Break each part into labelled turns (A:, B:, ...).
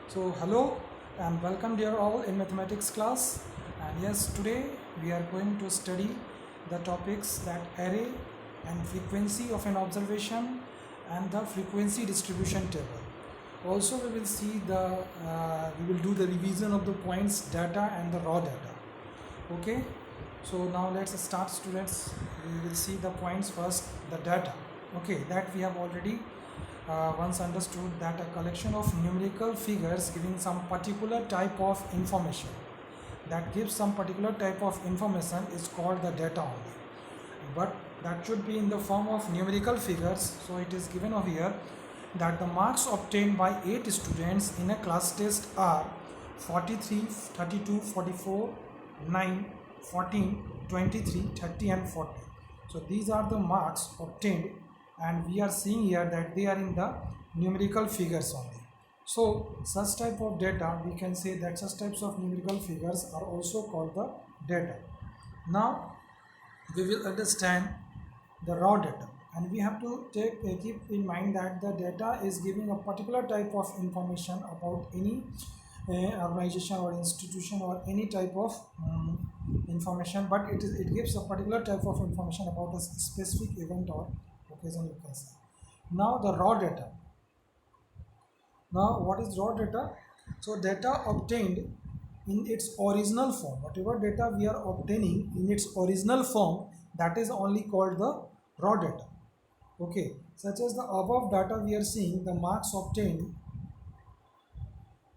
A: So hello and welcome dear all in mathematics class, and yes, today we are going to study the topics that array and frequency of an observation and the frequency distribution table. Also we will see we will do the revision of the points data and the raw data. Okay, so now let's start students. We will see the points first, the data. Okay, that we have already once understood, that a collection of numerical figures giving some particular type of information, that gives some particular type of information, is called the data only. But that should be in the form of numerical figures. So it is given over here that the marks obtained by 8 students in a class test are 43, 32, 44, 9, 14, 23, 30 and 40. So these are the marks obtained, and we are seeing here that they are in the numerical figures only. So such type of data, we can say that such types of numerical figures are also called the data. Now we will understand the raw data, and we have to keep in mind that the data is giving a particular type of information about any organization or institution or any type of information, but it gives a particular type of information about a specific event or occasion, you can say. Now the raw data. Now what is raw data? So data obtained in its original form, whatever data we are obtaining in its original form, that is only called the raw data. Okay, such as the above data we are seeing, the marks obtained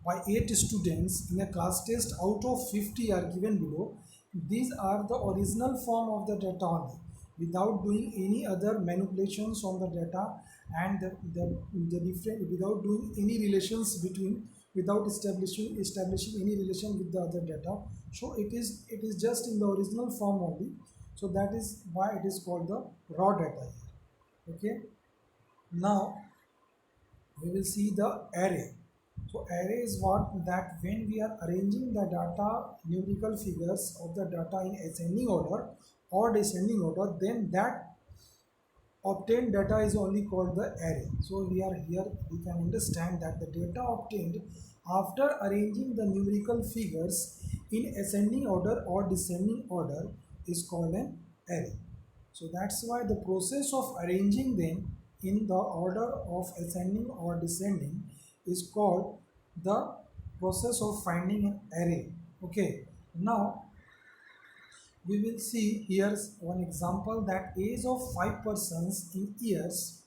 A: by 8 students in a class test out of 50 are given below. These are the original form of the data only, without doing any other manipulations on the data, and the different, without doing any relations between, without establishing any relation with the other data. So it is just in the original form only. So that is why it is called the raw data here. Okay, now we will see the array. So array is what, that when we are arranging the data, numerical figures of the data in ascending order or descending order, then that obtained data is only called the array. So we are here, we can understand that the data obtained after arranging the numerical figures in ascending order or descending order is called an array. So that's why the process of arranging them in the order of ascending or descending is called the process of finding an array. Okay, now we will see here's one example, that age of 5 persons in years,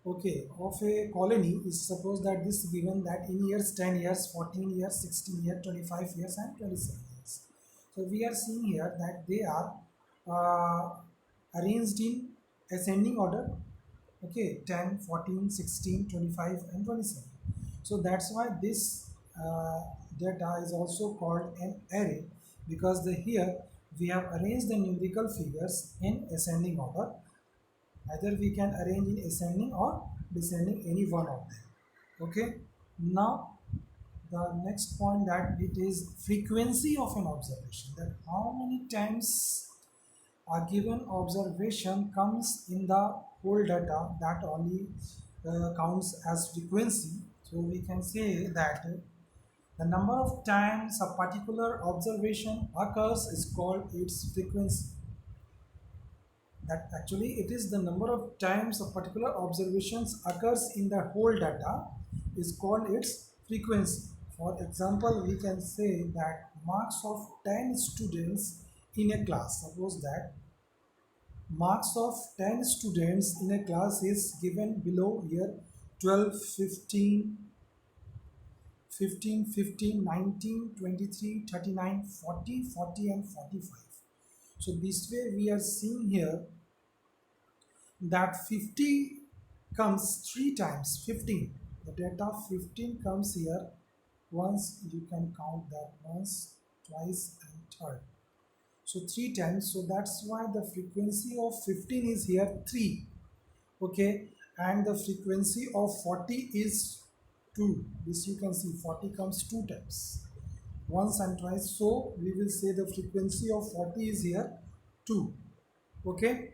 A: okay, of a colony is, suppose that this is given that in years 10 years, 14 years, 16 years, 25 years and 27 years. So we are seeing here that they are arranged in ascending order. Okay, 10, 14, 16, 25 and 27. So that's why this data is also called an array, because here we have arranged the numerical figures in ascending order. Either we can arrange in ascending or descending, any one of them. Okay, now the next point, that it is frequency of an observation, that how many times a given observation comes in the whole data, that only counts as frequency. So we can say that the number of times a particular observation occurs is called its frequency. That actually it is the number of times a particular observations occurs in the whole data is called its frequency. For example, we can say that marks of 10 students in a class, suppose that marks of 10 students in a class is given below here, 12, 15, 15, 15, 19, 23, 39, 40, 40 and 45. So this way we are seeing here that 50 comes 3 times, 15, the data 15 comes here once, you can count that once, twice and third, so 3 times. So that's why the frequency of 15 is here 3. Okay, and the frequency of 40 is 2. This you can see, 40 comes 2 times, once and twice. So we will say the frequency of 40 is here 2. Okay,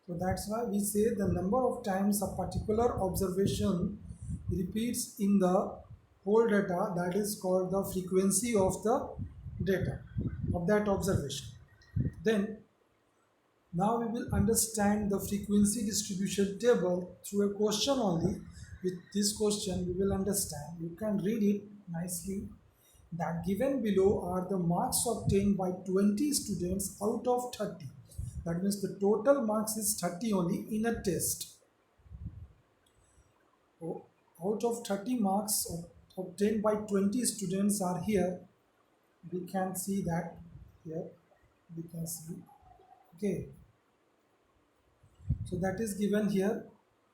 A: so that's why we say the number of times a particular observation repeats in the whole data, that is called the frequency of the data of that observation. Then now we will understand the frequency distribution table through a question only. With this question we will understand. You can read it nicely. That given below are the marks obtained by 20 students out of 30. That means the total marks is 30 only in a test. So out of 30 marks obtained by 20 students are here. We can see that here. We can see. Okay. So that is given here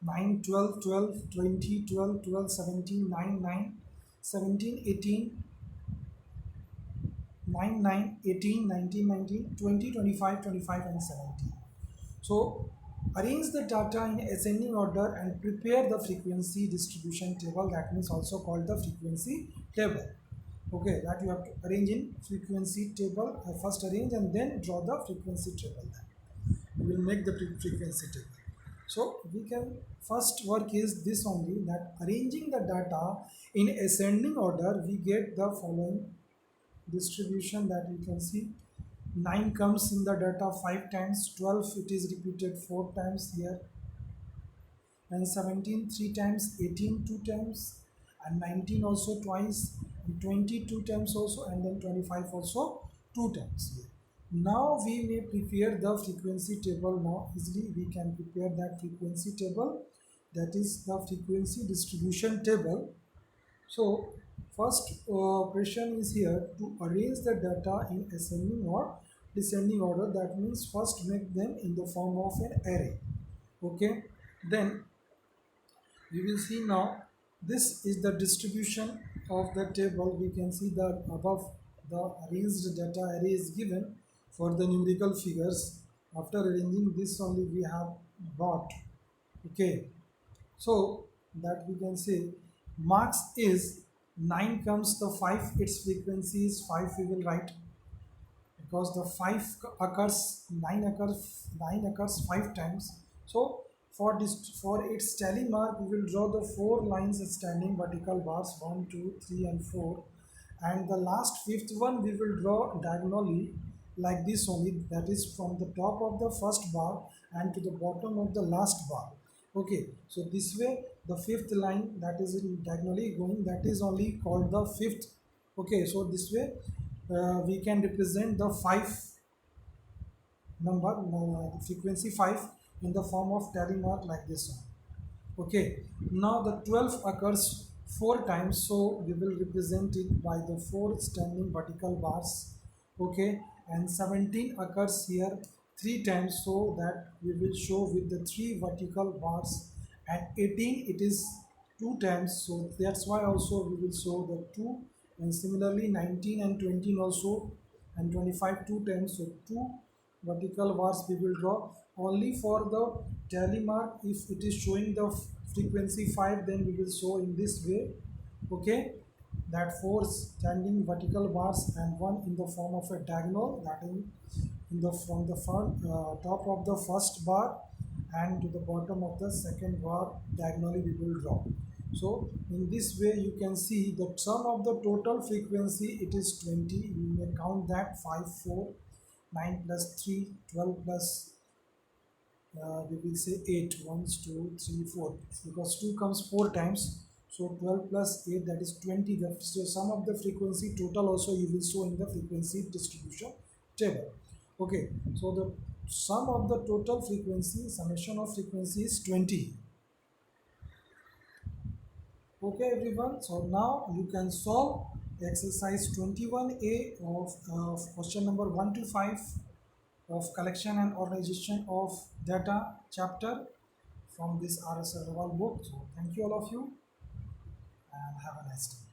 A: 9, 12, 12, 20, 12, 12, 17, 9, 9, 17, 18, 9, 9, 18, 19, 19, 20, 25, 25 and 17. So arrange the data in ascending order and prepare the frequency distribution table, that means also called the frequency table. Okay, that you have to arrange in frequency table, first arrange and then draw the frequency table. Then we will make the frequency table. So we can first work is this only, that arranging the data in ascending order we get the following distribution that you can see. 9 comes in the data 5 times, 12 it is repeated 4 times here, and 17 3 times, 18 2 times, and 19 also twice, and 22 times also, and then 25 also 2 times here. Now we may prepare the frequency table. Now easily we can prepare that frequency table, that is the frequency distribution table. So first operation is here to arrange the data in ascending or descending order. That means first make them in the form of an array. Okay, then we will see now this is the distribution of the table. We can see that above the arranged data array is given for the numerical figures. After arranging this only we have got. Okay, so that we can say marks is 9 comes the 5, its frequency is 5, we will write, because the 5 occurs 9 occurs 5 times. So for this, for its tally mark we will draw the 4 lines standing vertical bars, 1 2 3 and 4, and the last fifth one we will draw diagonally like this only, that is from the top of the first bar and to the bottom of the last bar. Okay, so this way the fifth line that is in diagonally going, that is only called the fifth. Okay, so this way we can represent the 5 number, frequency 5 in the form of tally mark like this one. Okay, now the 12 occurs 4 times, so we will represent it by the 4 standing vertical bars. Okay, and 17 occurs here 3 times, so that we will show with the 3 vertical bars, and 18 it is 2 times, so that's why also we will show the 2, and similarly 19 and 20 also, and 25 2 times, so 2 vertical bars we will draw. Only for the tally mark, if it is showing the frequency 5, then we will show in this way. Okay, that 4 standing vertical bars and 1 in the form of a diagonal, that in the from the front, top of the first bar and to the bottom of the second bar diagonally we will draw. So in this way you can see the sum of the total frequency, it is 20. You may count that 5 4 9 plus 3 12 plus we will say 8, 1 2 3 4, because 2 comes 4 times, so 12 plus 8, that is 20. The so sum of the frequency total also you will show in the frequency distribution table. Okay, so the sum of the total frequency, summation of frequency is 20. Okay everyone, so now you can solve exercise 21A of question number 1 to 5 of collection and organization of data chapter from this RS Agarwal book. So thank you all of you and have a nice day.